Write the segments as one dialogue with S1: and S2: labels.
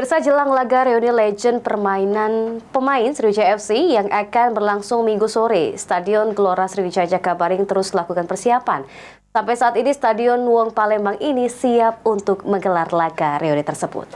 S1: Pemirsa, jelang laga reuni legend pemain Sriwijaya FC yang akan berlangsung Minggu sore, Stadion Gelora Sriwijaya Jakabaring terus melakukan persiapan. Sampai saat ini Stadion Wong Palembang ini siap untuk menggelar laga reuni tersebut.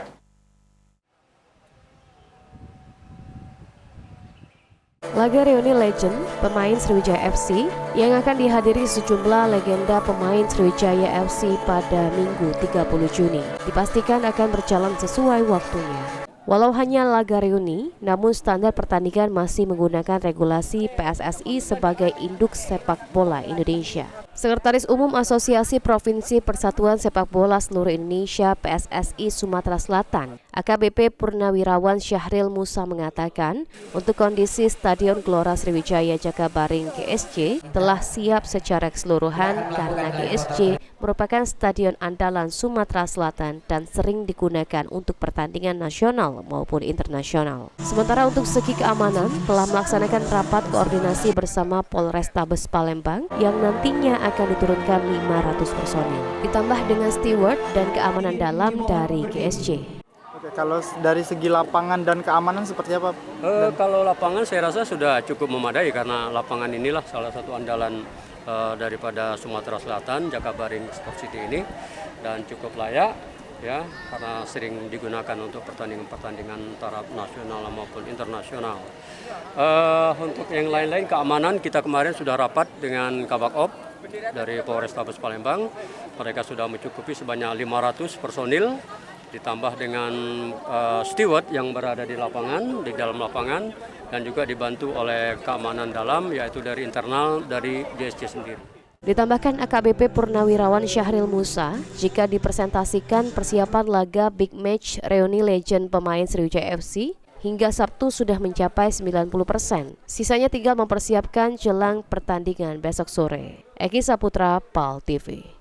S1: Laga reuni legend pemain Sriwijaya FC yang akan dihadiri sejumlah legenda pemain Sriwijaya FC pada Minggu 30 Juni dipastikan akan berjalan sesuai waktunya. Walau hanya laga reuni, namun standar pertandingan masih menggunakan regulasi PSSI sebagai induk sepak bola Indonesia. Sekretaris Umum Asosiasi Provinsi Persatuan Sepak Bola Seluruh Indonesia PSSI Sumatera Selatan, AKBP Purnawirawan Syahril Musa mengatakan, untuk kondisi Stadion Gelora Sriwijaya Jakabaring GSJ telah siap secara keseluruhan karena GSJ merupakan stadion andalan Sumatera Selatan dan sering digunakan untuk pertandingan nasional maupun internasional. Sementara untuk segi keamanan telah melaksanakan rapat koordinasi bersama Polrestabes Palembang yang nantinya akan diturunkan 500 personil, ditambah dengan steward dan keamanan dalam dari GSJ.
S2: Oke, kalau dari segi lapangan dan keamanan seperti apa?
S3: Kalau lapangan saya rasa sudah cukup memadai karena lapangan inilah salah satu andalan daripada Sumatera Selatan, Jakabaring Sport City ini, dan cukup layak ya karena sering digunakan untuk pertandingan taraf nasional maupun internasional. Untuk yang lain-lain keamanan kita kemarin sudah rapat dengan Kabak-Op dari Polrestabes Palembang. Mereka sudah mencukupi sebanyak 500 personil ditambah dengan steward yang berada di dalam lapangan dan juga dibantu oleh keamanan dalam yaitu dari internal dari GSJ sendiri.
S1: Ditambahkan AKBP Purnawirawan Syahril Musa, jika dipresentasikan persiapan laga Big Match reuni legend pemain Sriwijaya FC hingga Sabtu sudah mencapai 90%. Sisanya tinggal mempersiapkan jelang pertandingan besok sore. Eki Saputra, PAL TV.